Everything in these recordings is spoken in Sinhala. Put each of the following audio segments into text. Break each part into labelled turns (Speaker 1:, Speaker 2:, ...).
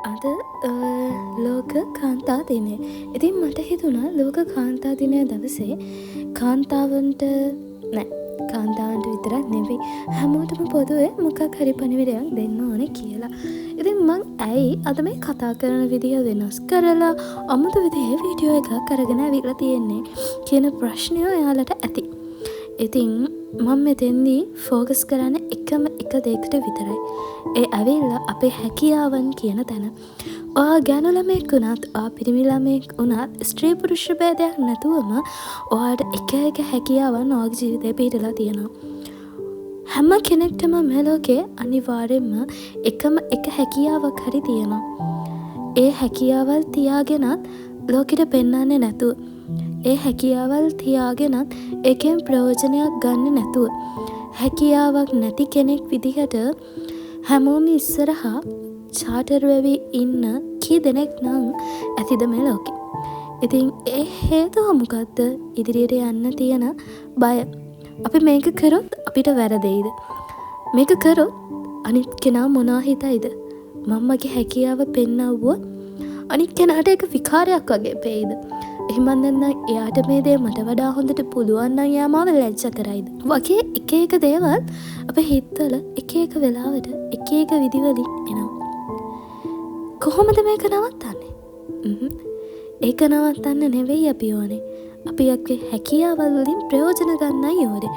Speaker 1: අද ලෝක කාන්තා දිනය. ඉතින් මට හිතුණා ලෝක කාන්තා දිනය දවසේ කාන්තාවන්ට කාන්තාවන්ට විතරක් නෙවෙයි හැමෝටම පොදුවේ මොකක් හරි පණිවිඩයක් දෙන්න ඕනේ කියලා. ඉතින් මං ඇයි අද මේ කතා කරන විදිහ වෙනස් කරලා අමුතු විදිහේ වීඩියෝ එකක් අරගෙන ඇවිල්ලා තියෙන්නේ කියන ප්‍රශ්නය ඔයාලට ඇති. ඉතින් මම මෙතෙන්දී ෆෝකස් කරන්නේ එකම එක දෙයකට විතරයි. ඒ ඇවිල්ලා අපේ හැකියාවන් කියන තැන. ඔයා ගැණු ළමෙක් වුණත්, ඔයා පිරිමි ළමෙක් වුණත්, ස්ත්‍රී පුරුෂ භේදයක් නැතුවම ඔයාට එක එක හැකියාවන් ඔයාගේ ජීවිතේ පිහිටලා තියෙනවා. හැම කෙනෙක්ටම මේ ලෝකේ අනිවාර්යෙන්ම එකම එක හැකියාවක් හරි තියෙනවා. ඒ හැකියාවල් තියාගෙනත් ලෝකෙට පෙන්වන්නේ නැතුව, ඒ හැකියාවල් තියාගෙනත් ඒකෙන් ප්‍රයෝජනයක් ගන්න නැතුව, හැකියාවක් නැති කෙනෙක් විදිහට හැමෝම ඉස්සරහා චාටර් වෙවි ඉන්න කී දෙනෙක් නම් ඇතිද මේ ලෝකෙ. ඉතින් ඒ හේතුව මොකද්ද? ඉදිරියට යන්න තියෙන බය. අපි මේක කරොත් අපිට වැරදෙයිද? මේක කරොත් අනිත් කෙනා මොනවා හිතයිද? මම්මගේ හැකියාව පෙන්නවුවොත් අනිත් කෙනාට ඒක විකාරයක් වගේ පෙයිද? එහෙම නැත්නම් එයාට මේ දේ මට වඩා හොඳට පුළුවන් නම් එයා මාව ලැජ්ජා කරයිද? වගේ එක එක දේවල් අපේ හිතවල එක එක වෙලාවට එක එක විදිවලින් එනවා. කොහොමද මේක නවත්තන්නේ? ඒක නවත්තන්න නෙවෙයි අපි ඕනේ. අපි අපේ හැකියාවල් වලින් ප්‍රයෝජන ගන්නයි ඕනේ.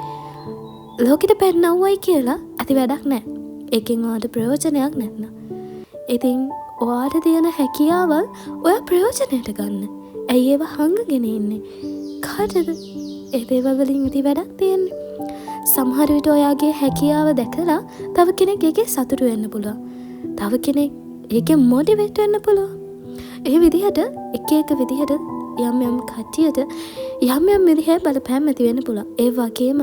Speaker 1: ලෝකෙට පෙන්නවුවයි කියලා ඇති වැඩක් නැහැ. ඒකෙන් ඔයාට ප්‍රයෝජනයක් නැත්නම්. ඉතින් ඔයාට තියෙන හැකියාවල් ඔයා ප්‍රයෝජනයට ගන්න. ඇයි ඒව හංගගෙන ඉන්නේ? කාටද ඒ දේවල් වලින් ඉති වැඩක් තියෙන්නේ? සමහර විට ඔයාගේ හැකියාව දැකලා තව කෙනෙක් ඒකේ සතුටු වෙන්න පුළුවන්. තව කෙනෙක් ඒකෙන් මොටිවේට් වෙන්න පුළුවන්. ඒ විදිහට එක එක විදිහට යම් යම් කට්ටියට යම් යම් විදිහේ බලපෑම් ඇති වෙන්න පුළුවන්. ඒ වගේම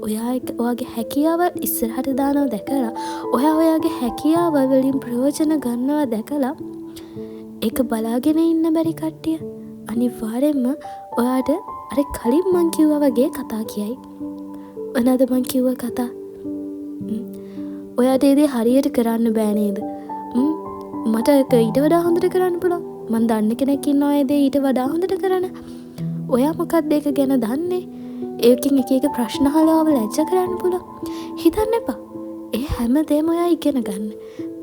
Speaker 1: ඔයාගේ හැකියාවල් ඉස්සරහට දානවා දැකලා, ඔයාගේ හැකියාවල් වලින් ප්‍රයෝජන ගන්නවා දැකලා ඒක බලාගෙන ඉන්න බැරි කට්ටිය අනිවාර්යෙන්ම ඔයාට අර කලින් මං කිව්වා වගේ කතා කියයි. මොනවද මං කිව්ව කතා? ඔයාට ඒ දේ හරියට කරන්න බෑ නේද? මට ඒක ඊට වඩා හොඳට කරන්න පුළුවන්. මං දන්න කෙනෙක් ඉන්නවා ඒ දේ ඊට වඩා හොඳට කරන්න. ඔයා මොකක්ද ඒක ගැන දන්නේ? ඒකෙන් එක එක ප්‍රශ්න අහලා ලැජ්ජා කරන්න පුළුවන්. හිතන්න එපා. ඒ හැම දෙයක්ම ඔයා ඉගෙන ගන්න.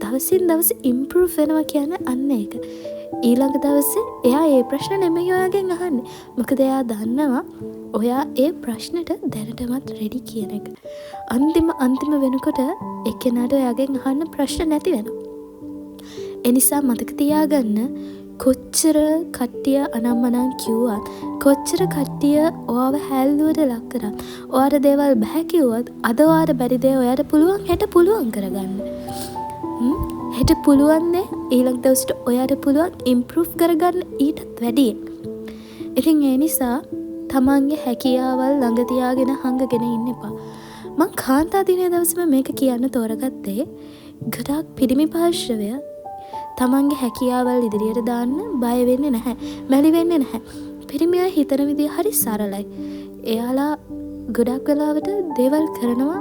Speaker 1: දවසින් දවස ඉම්ප්‍රූව් වෙනවා කියන්නේ අන්න ඒක. ඊළඟ දවසේ එයා ඒ ප්‍රශ්න නෙමෙයි ඔයාගෙන් අහන්නේ. මොකද එයා දන්නවා ඔයා ඒ ප්‍රශ්නෙට දැනටමත් රෙඩි කියන එක. අන්තිම වෙනකොට එක්කෙනාට ඔයාගෙන් අහන්න ප්‍රශ්න නැති වෙනවා. ඒ නිසා මතක තියාගන්න, කොච්චර කට්ටිය අනම්මනම් කිව්වත්, කොච්චර කට්ටිය ඔයාව හැල්ලුවට ලක් කරත්, ඔයාට දේවල් බෑ කිව්වත්, අද ඔයාට බැරි දේ ඔයාට පුළුවන් හෙට පුළුවන් කරගන්න. හෙට පුළුවන් දේ ඊළඟ දවසට ඔයාට පුළුවන් ඉම්ප්‍රූව් කරගන්න ඊටත් වැඩියෙන්. ඉතින් ඒ නිසා තමන්ගේ හැකියාවල් ළඟ තියාගෙන හංගගෙන ඉන්න එපා. මං කාන්තා දිනය දවසම මේක කියන්න තෝරගත්තේ ගොඩාක් පිරිමි පාර්ශවය තමන්ගේ හැකියාවල් ඉදිරියට දාන්න බය වෙන්නේ නැහැ. මැලි වෙන්නේ නැහැ. පිරිමියා හිතන විදිය හරි සරලයි. එයාලා ගොඩක් වෙලාවට දේවල් කරනවා.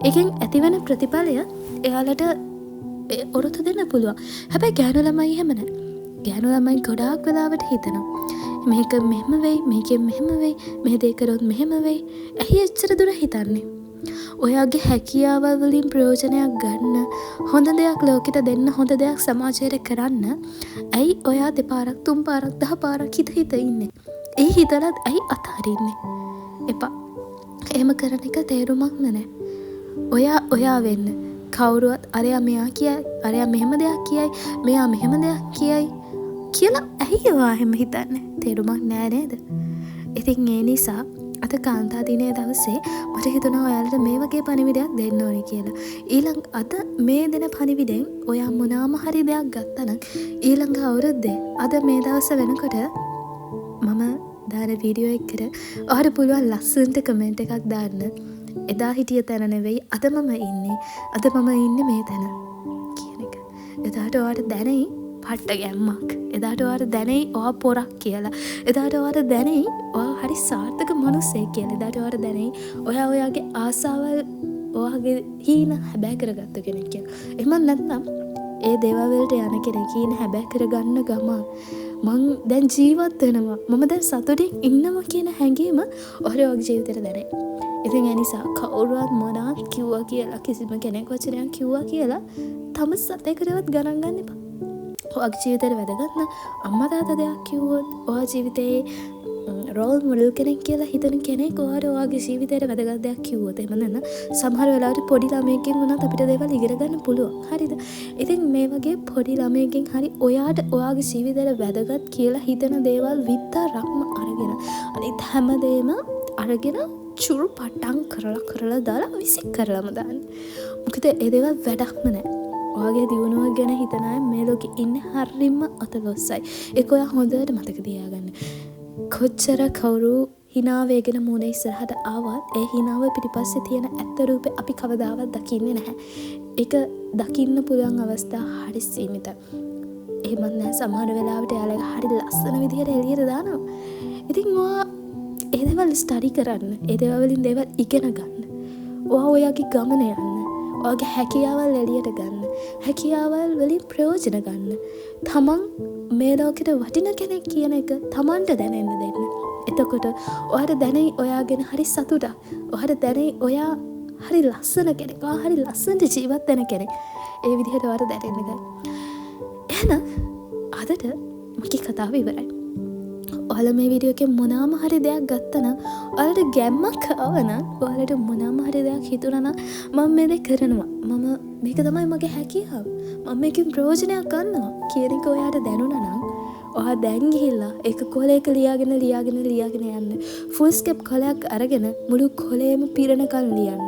Speaker 1: ඒකෙන් ඇතිවන ප්‍රතිඵලය එයාලට ඔරොත්තු දෙන්න පුළුවන්. හැබැයි ගෑනු ළමයි එහෙම නැහැ. ගෑනු ළමයි ගොඩාක් වෙලාවට හිතනවා මේක මෙහෙම වෙයි, මේකෙන් මෙහෙම වෙයි, මේ දේ කරොත් මෙහෙම වෙයි. ඇයි එච්චර දුර හිතන්නේ? ඔයාගේ හැකියාවල් වලින් ප්‍රයෝජනයක් ගන්න, හොඳ දෙයක් ලෝකෙට දෙන්න, හොඳ දෙයක් සමාජයට කරන්න ඇයි ඔයා දෙපාරක්, තුන් පාරක්, 10 පාරක් හිත ඉන්නේ? ඒ හිතලත් ඇයි අතාරින්නේ? එපා. එහෙම කරන එක තේරුමක් නැහැ. ඔයා වෙන්න. කවුරුවත් අරයා මෙයා කියයි, අරයා මෙහෙම දෙයක් කියයි, මෙයා මෙහෙම දෙයක් කියයි කියලා ඇයි ඔයා එහෙම හිතන්නේ? තේරුමක් නෑ නේද? ඉතින් ඒ නිසා අද කාන්තා දිනය දවසේ මට හිතුණා ඔයාලට මේ වගේ පණිවිඩයක් දෙන්න ඕනේ කියලා. ඊළඟ අද මේ දෙන පණිවිඩෙන් ඔයා මොනාම හරි දෙයක් ගත්තා නම් ඊළඟ අවුරුද්දේ අද මේ දවස වෙනකොට මම දාන වීඩියෝ එකකට ඔයාලට පුළුවන් ලස්සනට කමෙන්ට් එකක් දාන්න. එදා හිටිය තැන නෙවෙයි අද මම ඉන්නේ. අද මම ඉන්නේ මේ තැන කියන එක. එදාට ඔයාලට දැනෙයි පට්ට ගැම්මක්. එදාට ඔයාලට දැනෙයි ඔයා පොරක් කියලා. එදාට ඔයාලට දැනෙයි ඔයා හරි සාර්ථක මිනිහෙක් කියලා. එදාට ඔයාලට දැනෙයි ඔයාගේ ආසාවල් ඔයාගේ හීන හැබෑ කරගත්ත කෙනෙක් කියලා. එහෙම නැත්නම් ඒ දේවල් වලට යන කෙනෙක් ඉන්න හැබැයි කරගන්න ගමන් මං දැන් ජීවත් වෙනවා. මම දැන් සතුටින් ඉන්නවා කියන හැඟීම ඔයාගේ ජීවිතේට දැනේ. ඉතින් ඒ නිසා කවුරුවත් මොනවත් කිව්වා කියලා කිසිම කෙනෙක් වචනයක් කිව්වා කියලා තම සතේකටවත් ගණන් ගන්න එපා. ඔයාගේ ජීවිතේට වැදගත් නම් අම්මා තාත්තා දෙයක් කිව්වොත් ඔයා ජීවිතේ රෝල් මොඩල් කෙනෙක් කියලා හිතන කෙනෙක් ඔයාගේ ජීවිතේට වැදගත් දෙයක් කිව්වොත් එහෙම නැත්නම් සමහර වෙලාවට පොඩි ළමයෙක්ගෙන් වුණත් අපිට දේවල් ඉගෙන ගන්න පුළුවන්. හරිද? ඉතින් මේ වගේ පොඩි ළමයෙක්ගෙන් හරි ඔයාට ඔයාගේ ජීවිතේට වැදගත් කියලා හිතන දේවල් විතරක්ම අරගෙන අනිත් හැමදේම අරගෙන චුරු පට්ටම් කරලා දාලා විසික් කරලාම දාන්න. මොකද ඒ දේවල් වැඩක්ම නැහැ. ඔයාගේ දියුණුව ගැන හිතන අය මේ ලෝකේ ඉන්නේ හරියම අතලොස්සයි. ඒක ඔයා හොඳට මතක තියාගන්න. කොච්චර කවුරු hina වේගෙන මූණ ඉස්සරහට ආවත් ඒ hinaව පිටිපස්සේ තියෙන ඇත්ත රූපේ අපි කවදාවත් දකින්නේ නැහැ. ඒක දකින්න පුළුවන් අවස්ථා හරි සීමිතයි. එහෙමත් නැහැ සමහර වෙලාවට යාළුවා හරි ලස්සන විදිහට එළියට දානවා. ඉතින් ඔයා ඒ දේවල් ස්ටඩි කරන්න. ඒ දේවල් වලින් දේවල් ඉගෙන ගන්න. ඔයාගේ ගමන යන්න. ඔයාගේ හැකියාවල් එළියට ගන්න. හැකියාවල් වලින් ප්‍රයෝජන ගන්න. තමන් මේ ලෝකෙට වටින කෙනෙක් කියන එක තමන්ට දැනෙන්න දෙන්න. එතකොට ඔයාට දැනෙයි ඔයා ගැන හරි සතුටක්. ඔයාට දැනෙයි ඔයා හරි ලස්සන කෙනෙක්. ඔයා හරි ලස්සනට ජීවත් වෙන කෙනෙක්. ඒ විදිහට ඔයාට දැනෙන්න ගන්න. එහෙනම් අදට මගේ කතාව ඉවරයි. ඔයාලා මේ වීඩියෝ එකේ මොනවාම හරි දෙයක් ගත්තා නම් ඔයාලට ගැම්මක් ආවනම් ඔයාලට මොනවාම හරි දෙයක් හිතුණා නම් මම මේ දේ කරනවා. මම මේක තමයි මගේ හැකියාව. මම මේකෙන් ප්‍රයෝජනයක් ගන්නවා කියන එක ඔයාට දැනුණා නම් ඔයා දැන් ගිහිල්ලා ඒක කොලයක ලියාගෙන යන්න. ෆුල් ස්කෙප් කොලයක් අරගෙන මුළු කොලේම පිරෙනකන් ලියන්න.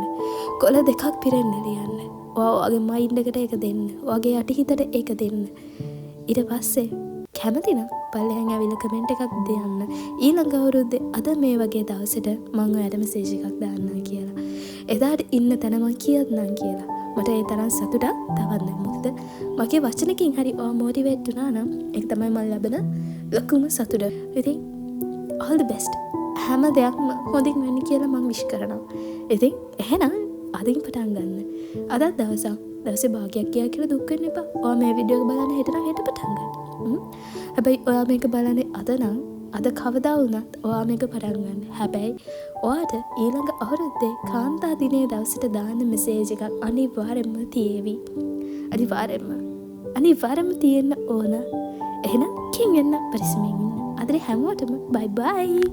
Speaker 1: කොල දෙකක් පිරෙන්න ලියන්න. ඔයාගේ මයින්ඩ් එකට ඒක දෙන්න. ඔයාගේ යටිහිතට ඒක දෙන්න. ඊට පස්සේ කැමතිනම් පල්ලෙහාන් ඇවිල්ලා කමෙන්ට් එකක් දෙන්න. ඊළඟ අවුරුද්දේ අද මේ වගේ දවසට මම ඔයාලට මෙසේජ් එකක් දාන්නම් කියලා. එදාට ඉන්න තැන මම කියන්නම් කියලා. මට ඒ තරම් සතුටක් තවත් නැහැ. මොකද මගේ වචනකින් හරි ඔයා මොටිවේට් වුණා නම් ඒක තමයි මම ලැබෙන ලොකුම සතුට. ඉතින් all the best. හැම දෙයක්ම හොඳින් වෙන්න කියලා මම විශ් කරනවා. ඉතින් එහෙනම් අදින් පටන් ගන්න. අදත් දවසේ භාගයක් ගියා කියලා දුක් වෙන්න එපා. ඔයා මේ වීඩියෝ එක බලන්න හෙට පටන් ගන්න. හැබැයි ඔයා මේක බලන්නේ අද නම් අද කවදා වුණත් ඔයා මේක පටන් ගන්න. හැබැයි ඔයාට ඊළඟ අවුරුද්දේ කාන්තා දිනේ දවසට දාන්න මෙසේජ් එකක් අනිවාර්යෙන්ම තියෙවි. අනිවාර්යෙන්ම තියෙන්න ඕන. එහෙනම් කින් වෙන්න පරිස්සමෙන් ඉන්න. අදට හැමෝටම බයි බයි.